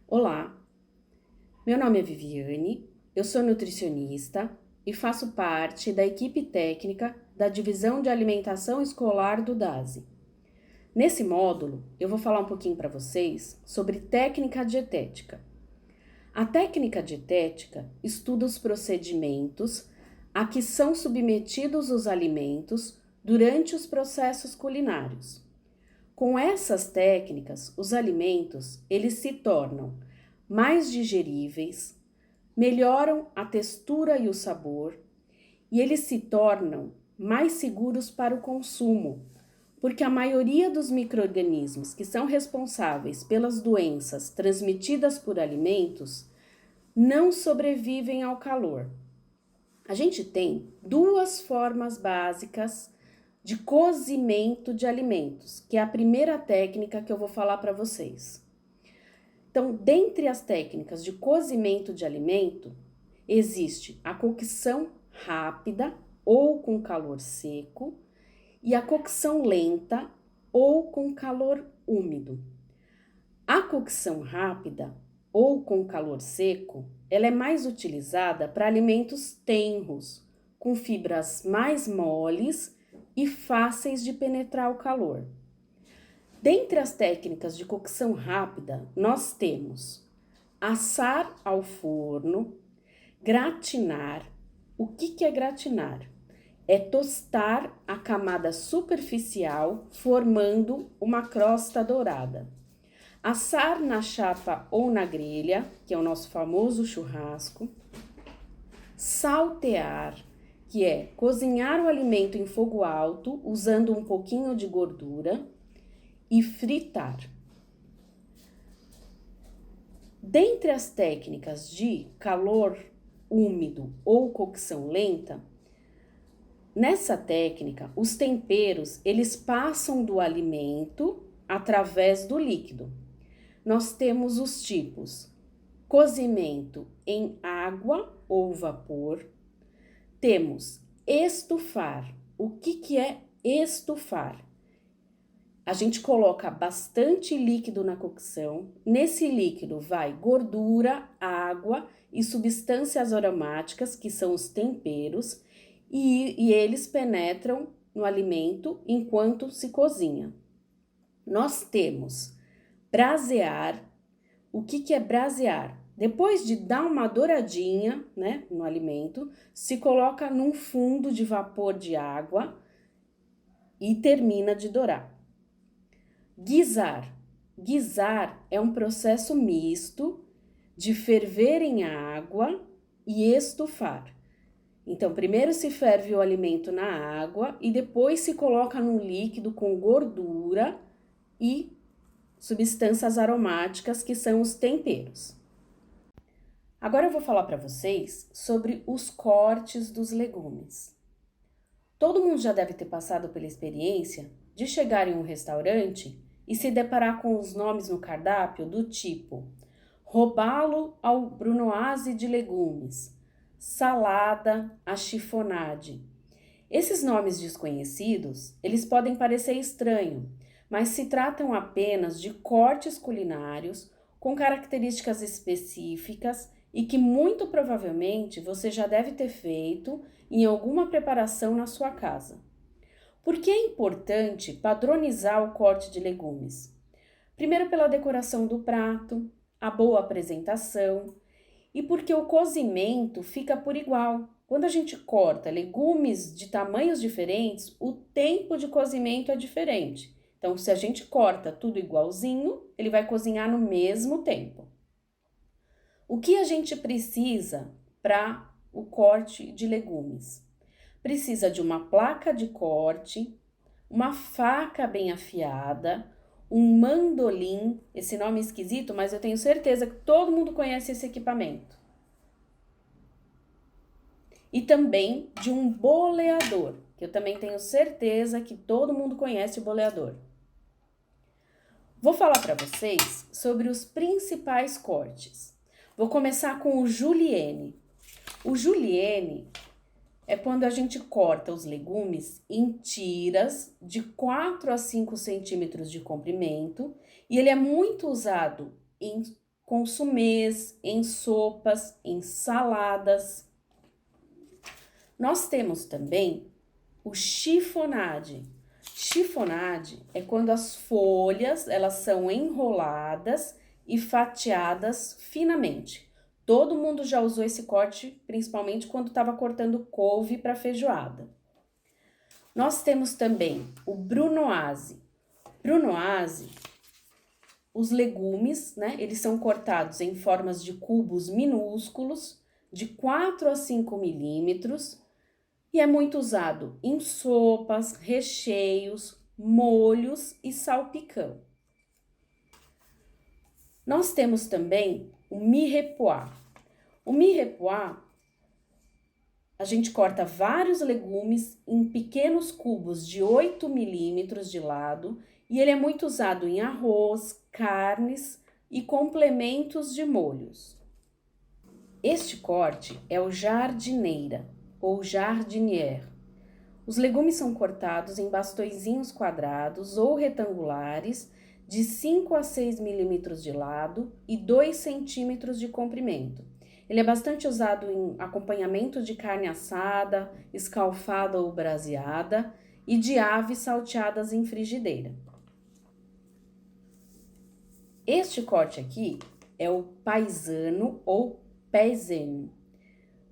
Olá, meu nome é Viviane, eu sou nutricionista e faço parte da equipe técnica da Divisão de Alimentação Escolar do DASE. Nesse módulo, eu vou falar um pouquinho para vocês sobre técnica dietética. A técnica dietética estuda os procedimentos a que são submetidos os alimentos durante os processos culinários. Com essas técnicas, os alimentos eles se tornam mais digeríveis, melhoram a textura e o sabor e eles se tornam mais seguros para o consumo, porque a maioria dos micro-organismos que são responsáveis pelas doenças transmitidas por alimentos não sobrevivem ao calor. A gente tem duas formas básicas de cozimento de alimentos, que é a primeira técnica que eu vou falar para vocês. Então, dentre as técnicas de cozimento de alimento, existe a cocção rápida ou com calor seco e a cocção lenta ou com calor úmido. A cocção rápida ou com calor seco, ela é mais utilizada para alimentos tenros, com fibras mais moles e fáceis de penetrar o calor. Dentre as técnicas de cocção rápida, nós temos assar ao forno, gratinar. O que é gratinar? É tostar a camada superficial, formando uma crosta dourada. Assar na chapa ou na grelha, que é o nosso famoso churrasco. Saltear, que é cozinhar o alimento em fogo alto, usando um pouquinho de gordura. E fritar. Dentre as técnicas de calor úmido ou cocção lenta, nessa técnica, os temperos, eles passam do alimento através do líquido. Nós temos os tipos: cozimento em água ou vapor. Temos estufar. O que é estufar? A gente coloca bastante líquido na cocção. Nesse líquido vai gordura, água e substâncias aromáticas, que são os temperos, e eles penetram no alimento enquanto se cozinha. Nós temos brasear. O que é brasear? Depois de dar uma douradinha, né, no alimento, se coloca num fundo de vapor de água e termina de dourar. Guisar. Guisar é um processo misto de ferver em água e estufar. Então, primeiro se ferve o alimento na água e depois se coloca num líquido com gordura e substâncias aromáticas, que são os temperos. Agora eu vou falar para vocês sobre os cortes dos legumes. Todo mundo já deve ter passado pela experiência de chegar em um restaurante e se deparar com os nomes no cardápio do tipo robalo ao brunoise de legumes, salada à chiffonade. Esses nomes desconhecidos, eles podem parecer estranhos, mas se tratam apenas de cortes culinários com características específicas e que muito provavelmente você já deve ter feito em alguma preparação na sua casa. Por que é importante padronizar o corte de legumes? Primeiro, pela decoração do prato, a boa apresentação e porque o cozimento fica por igual. Quando a gente corta legumes de tamanhos diferentes, o tempo de cozimento é diferente. Então, se a gente corta tudo igualzinho, ele vai cozinhar no mesmo tempo. O que a gente precisa para o corte de legumes? Precisa de uma placa de corte, uma faca bem afiada, um mandolim, esse nome é esquisito, mas eu tenho certeza que todo mundo conhece esse equipamento. E também de um boleador, que eu também tenho certeza que todo mundo conhece o boleador. Vou falar para vocês sobre os principais cortes. Vou começar com o julienne. O julienne é quando a gente corta os legumes em tiras de 4 a 5 centímetros de comprimento e ele é muito usado em consumês, em sopas, em saladas. Nós temos também o chiffonade. Chiffonade é quando as folhas elas são enroladas e fatiadas finamente. Todo mundo já usou esse corte, principalmente quando estava cortando couve para feijoada. Nós temos também o brunoise. Brunoise, os legumes, né? Eles são cortados em formas de cubos minúsculos, de 4 a 5 milímetros, e é muito usado em sopas, recheios, molhos e salpicão. Nós temos também o mirepoix. O mirepoix, a gente corta vários legumes em pequenos cubos de 8 milímetros de lado e ele é muito usado em arroz, carnes e complementos de molhos. Este corte é o jardineira ou jardinière. Os legumes são cortados em bastõezinhos quadrados ou retangulares de 5 a 6 milímetros de lado e 2 centímetros de comprimento. Ele é bastante usado em acompanhamento de carne assada, escalfada ou braseada e de aves salteadas em frigideira. Este corte aqui é o paisano ou peizen.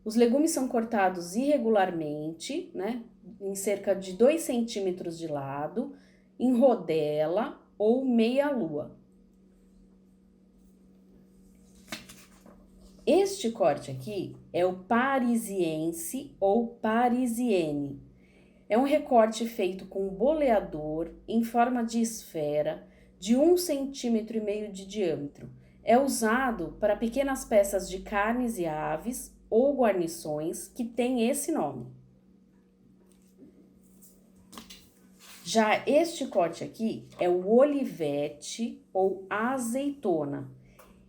Os legumes são cortados irregularmente, né, em cerca de 2 centímetros de lado, em rodela ou meia-lua. Este corte aqui é o parisiense ou parisienne. É um recorte feito com boleador em forma de esfera de 1,5 centímetro de diâmetro. É usado para pequenas peças de carnes e aves ou guarnições que têm esse nome. Já este corte aqui é o olivete ou azeitona.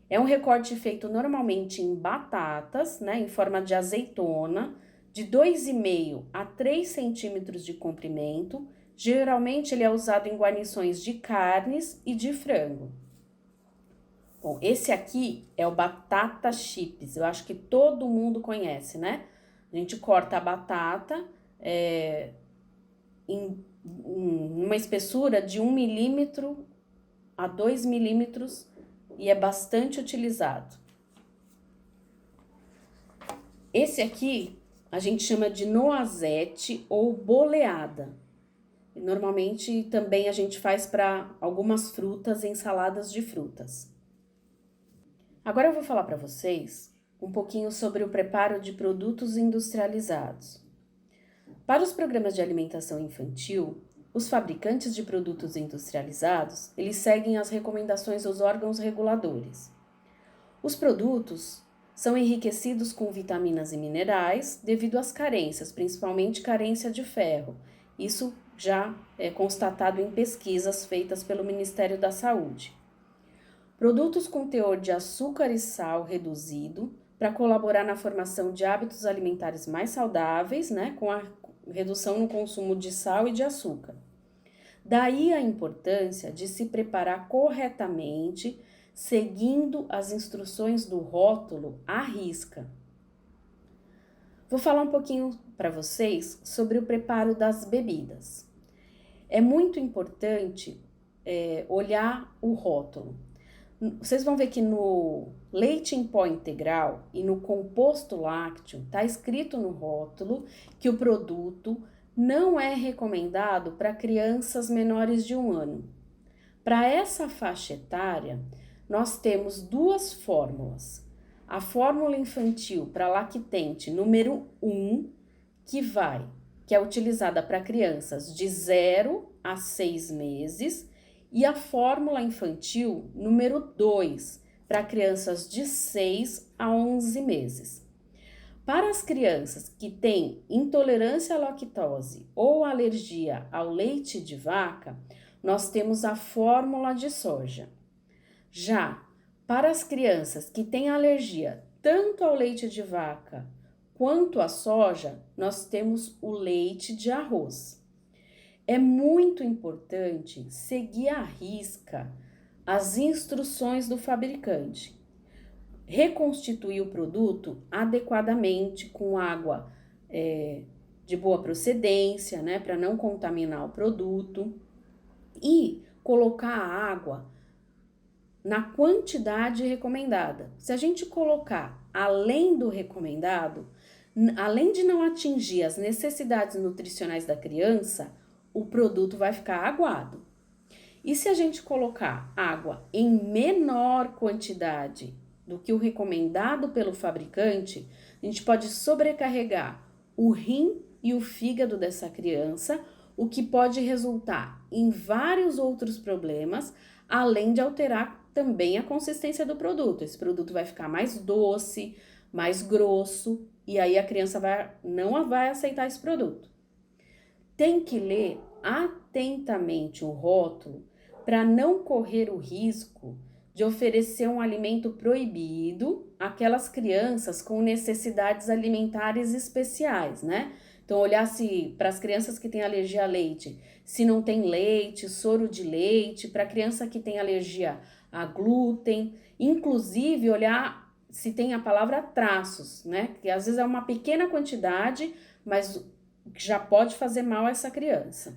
É um recorte feito normalmente em batatas, né, em forma de azeitona, de 2,5 a 3 centímetros de comprimento. Geralmente ele é usado em guarnições de carnes e de frango. Bom, esse aqui é o batata chips, eu acho que todo mundo conhece, né? A gente corta a batata em uma espessura de 1 milímetro a 2 milímetros e é bastante utilizado. Esse aqui a gente chama de noisette ou boleada. Normalmente também a gente faz para algumas frutas, ensaladas de frutas. Agora eu vou falar para vocês um pouquinho sobre o preparo de produtos industrializados. Para os programas de alimentação infantil, os fabricantes de produtos industrializados, eles seguem as recomendações dos órgãos reguladores. Os produtos são enriquecidos com vitaminas e minerais devido às carências, principalmente carência de ferro. Isso já é constatado em pesquisas feitas pelo Ministério da Saúde. Produtos com teor de açúcar e sal reduzido para colaborar na formação de hábitos alimentares mais saudáveis, né, com a redução no consumo de sal e de açúcar. Daí a importância de se preparar corretamente, seguindo as instruções do rótulo à risca. Vou falar um pouquinho para vocês sobre o preparo das bebidas. É muito importante olhar o rótulo. Vocês vão ver que no leite em pó integral e no composto lácteo está escrito no rótulo que o produto não é recomendado para crianças menores de 1 ano. Para essa faixa etária, nós temos 2 fórmulas. A fórmula infantil para lactente número 1, que é utilizada para crianças de 0 a 6 meses, e a fórmula infantil número 2, para crianças de 6 a 11 meses. Para as crianças que têm intolerância à lactose ou alergia ao leite de vaca, nós temos a fórmula de soja. Já para as crianças que têm alergia tanto ao leite de vaca quanto à soja, nós temos o leite de arroz. É muito importante seguir à risca as instruções do fabricante. reconstituir o produto adequadamente com água de boa procedência, né, para não contaminar o produto, e colocar a água na quantidade recomendada. Se a gente colocar além do recomendado, além de não atingir as necessidades nutricionais da criança, o produto vai ficar aguado. E se a gente colocar água em menor quantidade do que o recomendado pelo fabricante, a gente pode sobrecarregar o rim e o fígado dessa criança, o que pode resultar em vários outros problemas, além de alterar também a consistência do produto. Esse produto vai ficar mais doce, mais grosso, e aí a criança não vai aceitar esse produto. Tem que ler atentamente o rótulo para não correr o risco de oferecer um alimento proibido àquelas crianças com necessidades alimentares especiais, né? Então, olhar se para as crianças que têm alergia a leite, se não tem leite, soro de leite, para a criança que tem alergia a glúten, inclusive olhar se tem a palavra traços, né? Que às vezes é uma pequena quantidade, mas já pode fazer mal a essa criança.